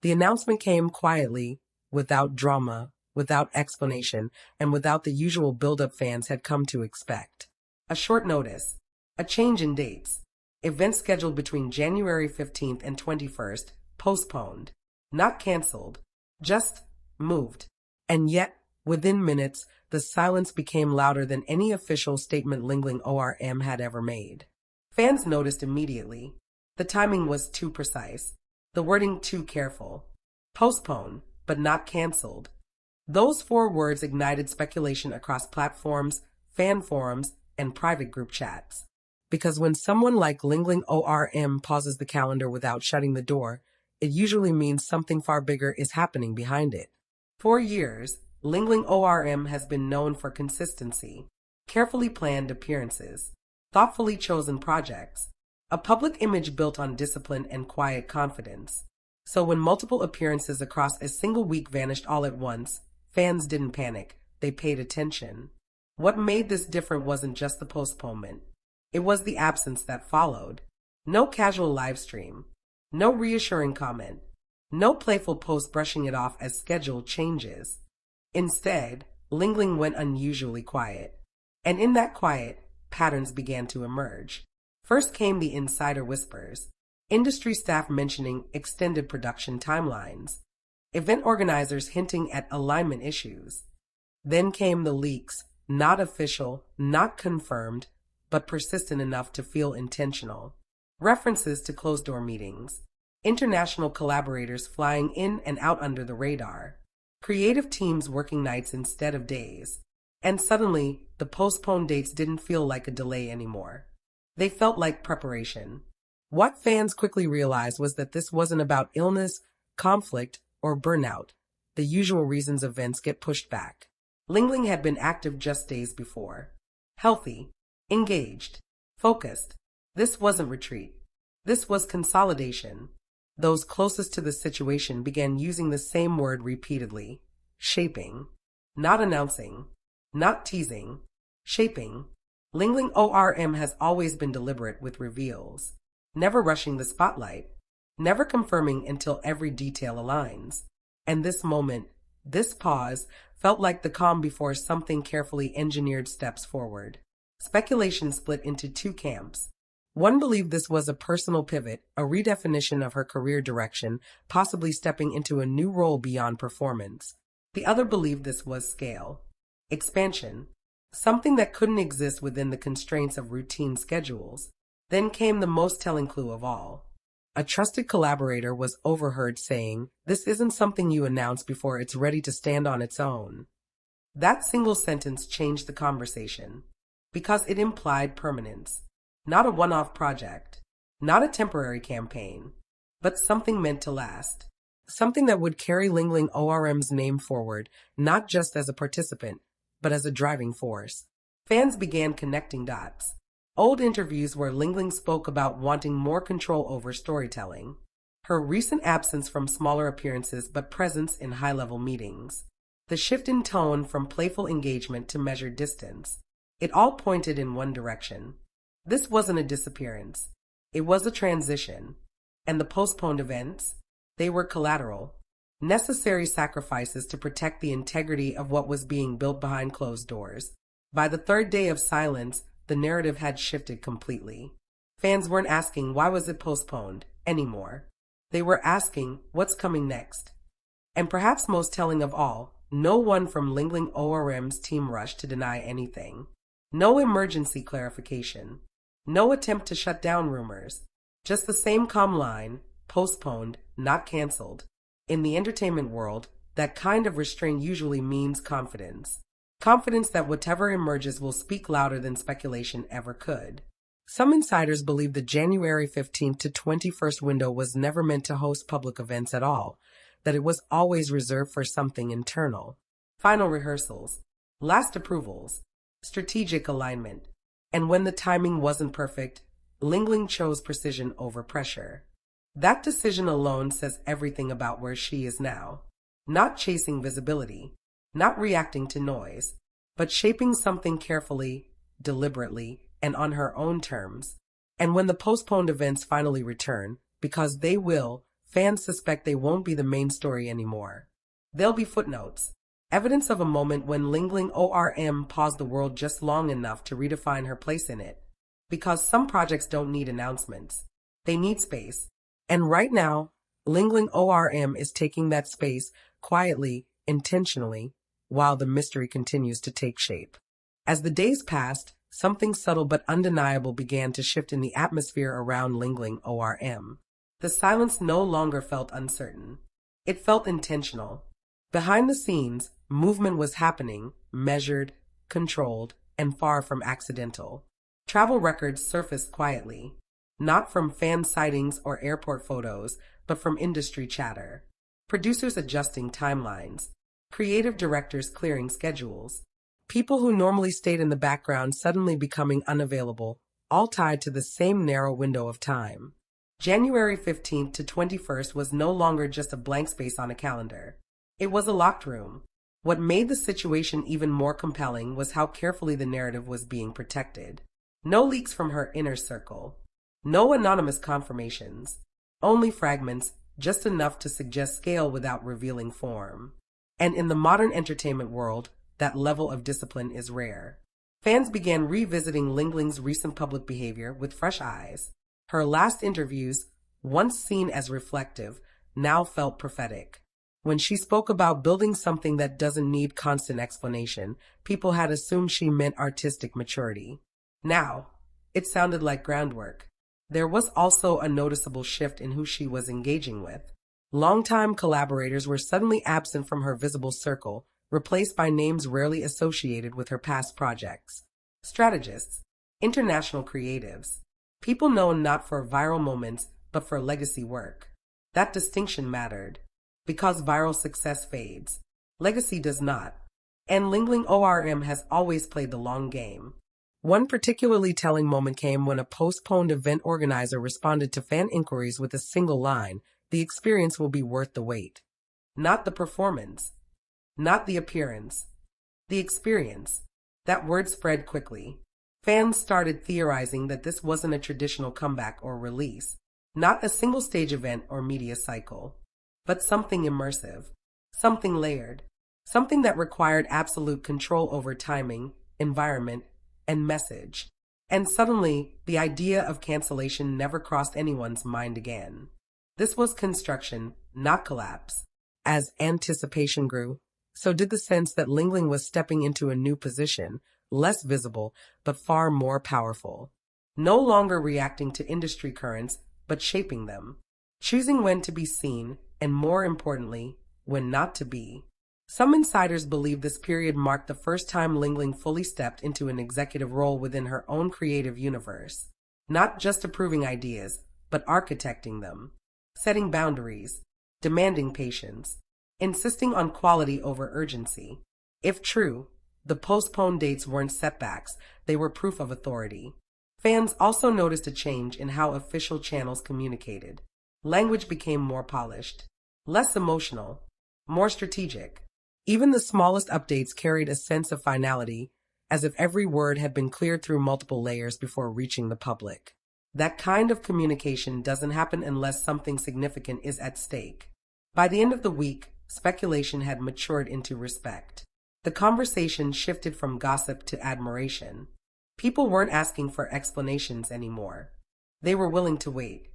The announcement came quietly, without drama, without explanation, and without the usual build-up fans had come to expect. A short notice, a change in dates, events scheduled between January 15th and 21st, postponed, not cancelled, just moved. And yet, within minutes, the silence became louder than any official statement Lingling Orm had ever made. Fans noticed immediately. The timing was too precise, the wording too careful. Postponed, but not cancelled. Those 4 words ignited speculation across platforms, fan forums, and private group chats. Because when someone like Lingling Orm pauses the calendar without shutting the door, it usually means something far bigger is happening behind it. For years, Lingling Orm has been known for consistency, carefully planned appearances, thoughtfully chosen projects, a public image built on discipline and quiet confidence. So when multiple appearances across a single week vanished all at once, fans didn't panic, they paid attention. What made this different wasn't just the postponement. It was the absence that followed. No casual live stream, no reassuring comment, no playful post brushing it off as scheduled changes. Instead, Lingling went unusually quiet. And in that quiet, patterns began to emerge. First came the insider whispers, industry staff mentioning extended production timelines, event organizers hinting at alignment issues. Then came the leaks, not official, not confirmed, but persistent enough to feel intentional. References to closed-door meetings, international collaborators flying in and out under the radar, creative teams working nights instead of days. And suddenly, the postponed dates didn't feel like a delay anymore. They felt like preparation. What fans quickly realized was that this wasn't about illness, conflict, or burnout, the usual reasons events get pushed back. Lingling had been active just days before. Healthy, engaged, focused. This wasn't retreat. This was consolidation. Those closest to the situation began using the same word repeatedly. Shaping. Not announcing. Not teasing. Shaping. Lingling Orm has always been deliberate with reveals. Never rushing the spotlight. Never confirming until every detail aligns. And this moment, this pause, felt like the calm before something carefully engineered steps forward. Speculation split into 2 camps. One believed this was a personal pivot, a redefinition of her career direction, possibly stepping into a new role beyond performance. The other believed this was scale, expansion, something that couldn't exist within the constraints of routine schedules. Then came the most telling clue of all. A trusted collaborator was overheard saying, "This isn't something you announce before it's ready to stand on its own." That single sentence changed the conversation, because it implied permanence. Not a one-off project, not a temporary campaign, but something meant to last. Something that would carry Lingling Orm's name forward, not just as a participant, but as a driving force. Fans began connecting dots. Old interviews where Lingling spoke about wanting more control over storytelling. Her recent absence from smaller appearances but presence in high-level meetings. The shift in tone from playful engagement to measured distance. It all pointed in one direction. This wasn't a disappearance. It was a transition. And the postponed events? They were collateral. Necessary sacrifices to protect the integrity of what was being built behind closed doors. By the 3rd day of silence, the narrative had shifted completely. Fans weren't asking why was it postponed anymore. They were asking what's coming next. And perhaps most telling of all, no one from Lingling Orm's team rushed to deny anything. No emergency clarification. No attempt to shut down rumors. Just the same calm line, postponed, not cancelled. In the entertainment world, that kind of restraint usually means confidence. Confidence that whatever emerges will speak louder than speculation ever could. Some insiders believe the January 15th to 21st window was never meant to host public events at all, that it was always reserved for something internal. Final rehearsals, last approvals, strategic alignment. And when the timing wasn't perfect, Lingling chose precision over pressure. That decision alone says everything about where she is now. Not chasing visibility, not reacting to noise, but shaping something carefully, deliberately, and on her own terms. And when the postponed events finally return, because they will, fans suspect they won't be the main story anymore. They'll be footnotes. Evidence of a moment when Lingling Orm paused the world just long enough to redefine her place in it. Because some projects don't need announcements. They need space. And right now, Lingling Orm is taking that space quietly, intentionally, while the mystery continues to take shape. As the days passed, something subtle but undeniable began to shift in the atmosphere around Lingling Orm. The silence no longer felt uncertain. It felt intentional. Behind the scenes, movement was happening, measured, controlled, and far from accidental. Travel records surfaced quietly, not from fan sightings or airport photos, but from industry chatter. Producers adjusting timelines, creative directors clearing schedules, people who normally stayed in the background suddenly becoming unavailable, all tied to the same narrow window of time. January 15th to 21st was no longer just a blank space on a calendar. It was a locked room. What made the situation even more compelling was how carefully the narrative was being protected. No leaks from her inner circle. No anonymous confirmations. Only fragments, just enough to suggest scale without revealing form. And in the modern entertainment world, that level of discipline is rare. Fans began revisiting Lingling's recent public behavior with fresh eyes. Her last interviews, once seen as reflective, now felt prophetic. When she spoke about building something that doesn't need constant explanation, people had assumed she meant artistic maturity. Now, it sounded like groundwork. There was also a noticeable shift in who she was engaging with. Longtime collaborators were suddenly absent from her visible circle, replaced by names rarely associated with her past projects. Strategists, international creatives, people known not for viral moments, but for legacy work. That distinction mattered. Because viral success fades, legacy does not. And Lingling Orm has always played the long game. One particularly telling moment came when a postponed event organizer responded to fan inquiries with a single line: "The experience will be worth the wait." Not the performance. Not the appearance. The experience. That word spread quickly. Fans started theorizing that this wasn't a traditional comeback or release, not a single stage event or media cycle, but something immersive, something layered, something that required absolute control over timing, environment, and message. And suddenly, the idea of cancellation never crossed anyone's mind again. This was construction, not collapse. As anticipation grew, so did the sense that Lingling was stepping into a new position, less visible, but far more powerful. No longer reacting to industry currents, but shaping them. Choosing when to be seen, and more importantly, when not to be. Some insiders believe this period marked the first time Lingling fully stepped into an executive role within her own creative universe. Not just approving ideas, but architecting them. Setting boundaries, demanding patience, insisting on quality over urgency. If true, the postponed dates weren't setbacks, they were proof of authority. Fans also noticed a change in how official channels communicated. Language became more polished, less emotional, more strategic. Even the smallest updates carried a sense of finality, as if every word had been cleared through multiple layers before reaching the public. That kind of communication doesn't happen unless something significant is at stake. By the end of the week, speculation had matured into respect. The conversation shifted from gossip to admiration. People weren't asking for explanations anymore. They were willing to wait.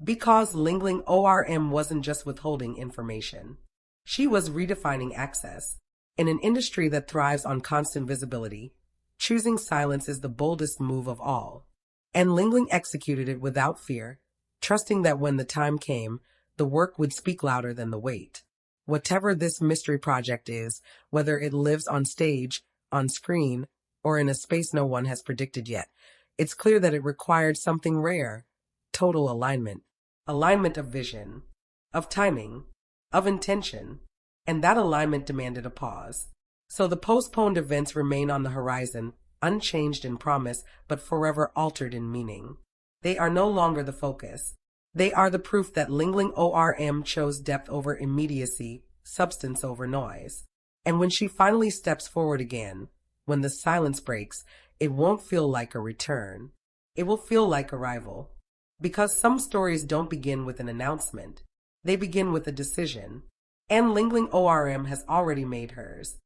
Because Lingling Orm wasn't just withholding information. She was redefining access. In an industry that thrives on constant visibility, choosing silence is the boldest move of all. And Lingling executed it without fear, trusting that when the time came, the work would speak louder than the wait. Whatever this mystery project is, whether it lives on stage, on screen, or in a space no one has predicted yet, it's clear that it required something rare: total alignment. Alignment of vision, of timing, of intention, and that alignment demanded a pause. So the postponed events remain on the horizon, unchanged in promise, but forever altered in meaning. They are no longer the focus. They are the proof that Lingling Orm chose depth over immediacy, substance over noise. And when she finally steps forward again, when the silence breaks, it won't feel like a return. It will feel like arrival. Because some stories don't begin with an announcement. They begin with a decision. And Lingling Orm has already made hers.